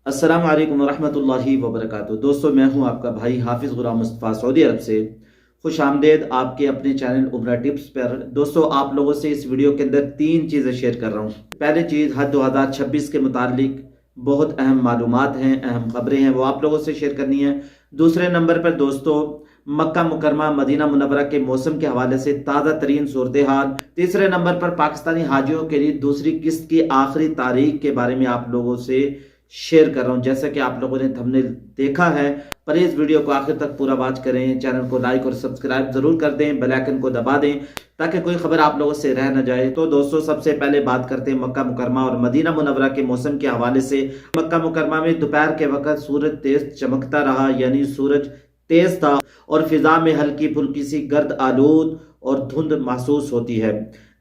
अस्सलाम वालेकुम वरहमतुल्लाहि वबरकातुहू। दोस्तों, मैं हूं आपका भाई हाफिज़ गुलाम मुस्तफ़ा सऊदी अरब से। खुश आमदेद आपके अपने चैनल उमरा टिप्स पर। दोस्तों, आप लोगों से इस वीडियो के अंदर 3 चीज़ें शेयर कर रहा हूं। पहली चीज़, हज 2026 के मुतालिक बहुत अहम मालूमात हैं, अहम खबरें हैं, वो आप लोगों से शेयर करनी है। दूसरे नंबर पर दोस्तों, मक्का मुकरमा मदीना मुनव्वरा के मौसम के हवाले से ताज़ा तरीन सूरत हाल। तीसरे नंबर पर पाकिस्तानी हाजियों के लिए दूसरी किस्त की आखिरी तारीख के बारे में आप लोगों से शेयर कर रहा हूं। जैसा कि आप लोगों ने थंबनेल देखा है, पर इस वीडियो को आखिर तक पूरा वॉच करें, चैनल को लाइक और सब्सक्राइब जरूर कर दें, बेल आइकन को दबा दें ताकि कोई खबर आप लोगों से रह न जाए। तो दोस्तों, सबसे पहले बात करते हैं मक्का मुकरमा और मदीना मुनव्वरा के मौसम के हवाले से। मक्का मुकरमा में दोपहर के वक्त सूरज तेज चमकता रहा, यानी सूरज तेज था और फिजा में हल्की फुल्की सी गर्द आलूद और धुंध महसूस होती है।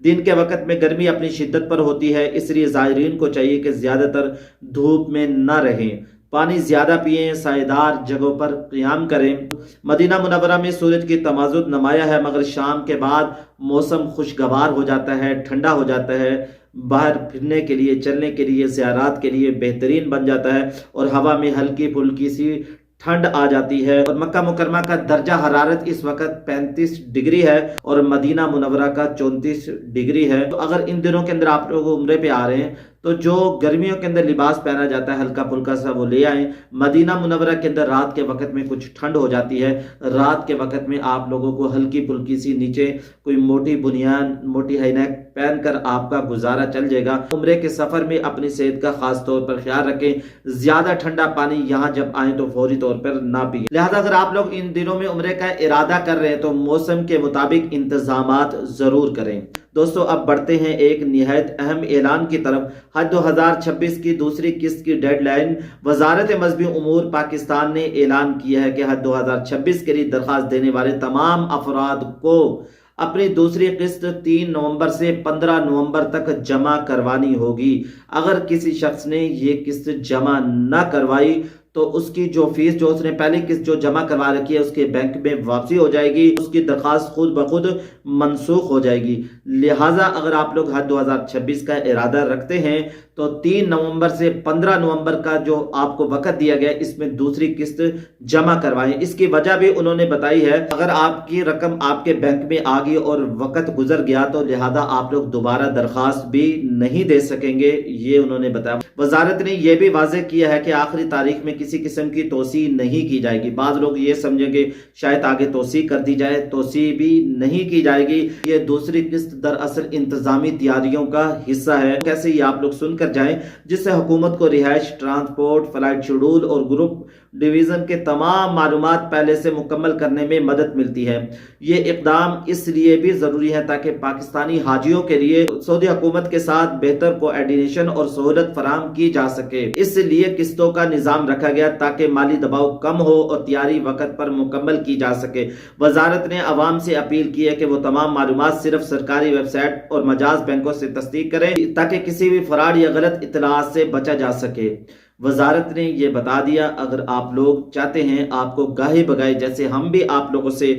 दिन के वक्त में गर्मी अपनी शिद्दत पर होती है, इसलिए ज़ायरीन को चाहिए कि ज़्यादातर धूप में न रहें, पानी ज़्यादा पिएं, सायेदार जगहों पर क़याम करें। मदीना मुनव्वरा में सूरज की तमाज़ुद नुमाया है, मगर शाम के बाद मौसम खुशगवार हो जाता है, ठंडा हो जाता है, बाहर फिरने के लिए, चलने के लिए, ज़ियारत के लिए बेहतरीन बन जाता है और हवा में हल्की फुल्की सी ठंड आ जाती है। और मक्का मुकरमा का दर्जा हरारत इस वक्त 35 डिग्री है और मदीना मुनव्वरा का 34 डिग्री है। तो अगर इन दिनों के अंदर आप लोग उम्रे पे आ रहे हैं तो जो गर्मियों के अंदर लिबास पहना जाता है हल्का फुल्का सा, वो ले आए। मदीना मुनव्वरा के अंदर रात के वक्त में कुछ ठंड हो जाती है, रात के वक्त में आप लोगों को हल्की फुल्की सी नीचे कोई मोटी बुनियान, मोटी हाईनेक पहनकर आपका गुजारा चल जाएगा। उम्रे के सफर में अपनी सेहत का खास तौर पर ख्याल रखें, ज्यादा ठंडा पानी यहाँ जब आए तो फौरी तौर पर ना पिए। लिहाजा अगर आप लोग इन दिनों में उम्रे का इरादा कर रहे हैं तो मौसम के मुताबिक इंतजामात जरूर करें। दोस्तों, अब बढ़ते हैं एक निहायत अहम ऐलान की तरफ। हज 2026 की दूसरी किस्त की डेडलाइन। वजारत मजहबी उमूर पाकिस्तान ने ऐलान किया है कि हज 2026 के लिए दरख्वास्त देने वाले तमाम अफराद को अपनी दूसरी किस्त 3 नवंबर से 15 नवंबर तक जमा करवानी होगी। अगर किसी शख्स ने ये किस्त जमा न करवाई तो उसकी जो फीस, जो उसने पहली किस्त जो जमा करवा रखी है, उसके बैंक में वापसी हो जाएगी, उसकी दरखास्त खुद ब खुद मनसूख हो जाएगी। लिहाजा अगर आप लोग हज 2026 का इरादा रखते हैं तो 3 नवंबर से 15 नवंबर का जो आपको वक्त दिया गया, इसमें दूसरी किस्त जमा करवाएं। इसकी वजह भी उन्होंने बताई है, अगर आपकी रकम आपके बैंक में आ गई और वक्त गुजर गया तो लिहाजा आप लोग दोबारा दरखास्त भी नहीं दे सकेंगे, ये उन्होंने बताया। वजारत ने यह भी वाज़ेह किया है कि आखिरी तारीख में किसी किस्म की तोसी नहीं की जाएगी। बाद लोग ये समझेंगे शायद आगे तोसी कर दी जाए, तोसी भी नहीं की जाएगी। ये दूसरी किस्त दरअसल इंतजामी तैयारियों का हिस्सा है। कैसे ये आप लोग सुनकर जाएं, जिससे हुकूमत को रिहाइश, ट्रांसपोर्ट, फ्लाइट शेड्यूल और ग्रुप डिवीजन के तमाम मालूमात पहले से मुकम्मल करने में मदद मिलती है। ये इकदाम इसलिए भी जरूरी है ताकि पाकिस्तानी हाजियों के लिए सऊदी हुकूमत के साथ बेहतर कोऑर्डिनेशन और सहूलत फराहम की जा सके। इसलिए किस्तों का निजाम रखा गया ताकि माली दबाव कम हो और तैयारी वक्त पर मुकम्मल की जा सके। वजारत ने अवाम से अपील की है कि वो तमाम मालूमात सिर्फ सरकारी वेबसाइट और मजाज बैंकों से तस्दीक करें ताकि किसी भी फ्रॉड या गलत इत्तलात से बचा जा सके। वजारत ने यह बता दिया, अगर आप लोग चाहते हैं आपको गाहे बगाए, जैसे हम भी आप लोगों से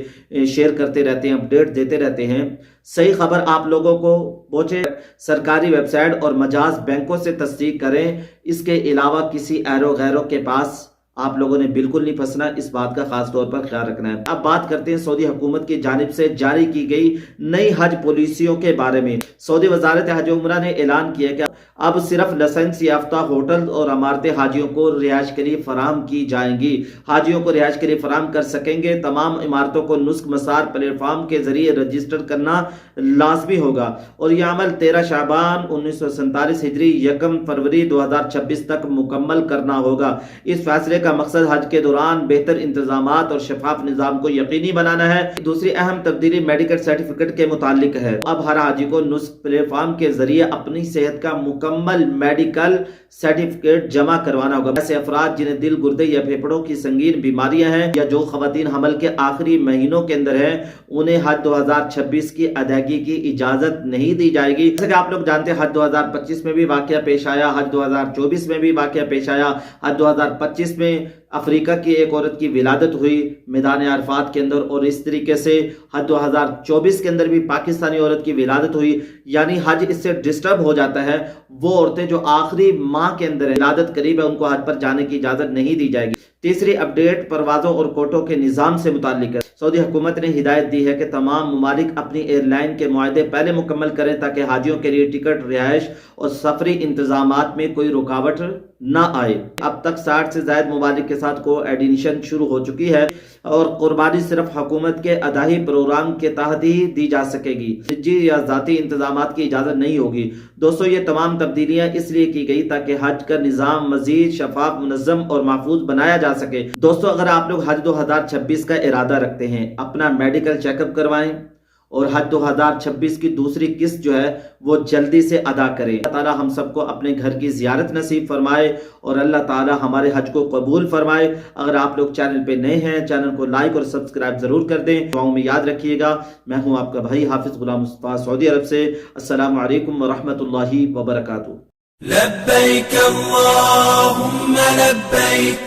शेयर करते रहते हैं, अपडेट देते रहते हैं, सही खबर आप लोगों को पहुंचे, सरकारी वेबसाइट और मजाज बैंकों से तस्दीक करें। इसके अलावा किसी ऐरो गैरों के पास आप लोगों ने बिल्कुल नहीं फंसना, इस बात का खास तौर पर ख्याल रखना है। अब बात करते हैं सऊदी हुकूमत की जानिब से जारी की गई नई हज पॉलिसियों के बारे में। सऊदी वजारत हज उमरा ने ऐलान किया कि अब सिर्फ लाइसेंस याफ्ता होटल और इमारतें हाजियों को रिहाइश के लिए फराहम की जाएंगी। हाजियों को रिहाइश के लिए फराहम कर सकेंगे। तमाम इमारतों को नुस्ख मसार प्लेटफॉर्म के जरिए रजिस्टर करना लाजमी होगा और यह अमल 13 शाबान 1947 हिजरी 1 फरवरी 2026 तक मुकम्मल करना होगा। इस फैसले का मकसद हज के दौरान बेहतर इंतजामात और शफाफ निजाम को यकीनी बनाना है। दूसरी अहम तब्दीली मेडिकल सर्टिफिकेट के मुतालिक है। अब हर हाजी को नुस्ख प्लेटफॉर्म के जरिए अपनी सेहत का मुकम्मल मेडिकल सर्टिफिकेट जमा करवाना होगा। ऐसे अफराद जिन्हें दिल, गुर्दे या फेफड़ों की संगीन बीमारियां हैं या जो खवातीन हमल के आखिरी महीनों के अंदर हैं, उन्हें हज 2026 की अदायगी की इजाजत नहीं दी जाएगी। जैसे कि आप लोग जानते हैं, हज 2025 में भी वाकया पेश आया, हज 2024 में भी वाकया पेश आया। हज 2025 में افریقہ کی ایک عورت کی ولادت ہوئی میدان عرفات کے اندر، اور اس طریقے سے حج 2024 کے اندر بھی پاکستانی عورت کی ولادت ہوئی، یعنی حج اس سے ڈسٹرب ہو جاتا ہے۔ وہ عورتیں جو آخری ماہ کے اندر ولادت قریب ہے ان کو حج پر جانے کی اجازت نہیں دی جائے گی۔ تیسری اپڈیٹ پروازوں اور کوٹوں کے نظام سے متعلق ہے۔ سعودی حکومت نے ہدایت دی ہے کہ تمام ممالک اپنی ایئر لائن کے معاہدے پہلے مکمل کریں تاکہ حاجیوں کے لیے ٹکٹ، رہائش اور سفری انتظامات میں کوئی رکاوٹ نہ آئے۔ اب تک 60 سے زائد ممالک کے ساتھ کو ایڈمیشن شروع ہو چکی ہے، اور قربانی صرف حکومت کے ادائی پروگرام کے تحت ہی دی جا سکے گی، نجی یا ذاتی انتظامات کی اجازت نہیں ہوگی۔ دوستو یہ تمام تبدیلیاں اس لیے کی گئی تاکہ حج کا نظام مزید شفاف، منظم اور محفوظ بنایا جا سکے۔ دوستو اگر آپ لوگ حج 2026 کا ارادہ رکھتے ہیں، اپنا میڈیکل چیک اپ کروائیں اور حج 2026 کی دوسری قسط جو ہے وہ جلدی سے ادا کریں۔ اللہ تعالیٰ ہم سب کو اپنے گھر کی زیارت نصیب فرمائے اور اللہ تعالیٰ ہمارے حج کو قبول فرمائے۔ اگر آپ لوگ چینل پہ نئے ہیں، چینل کو لائک اور سبسکرائب ضرور کر دیں۔ دعاؤں میں یاد رکھیے گا۔ میں ہوں آپ کا بھائی حافظ غلام مصطفیٰ، سعودی عرب سے۔ السلام علیکم ورحمۃ اللہ وبرکاتہ۔ لبیک اللہم لبیک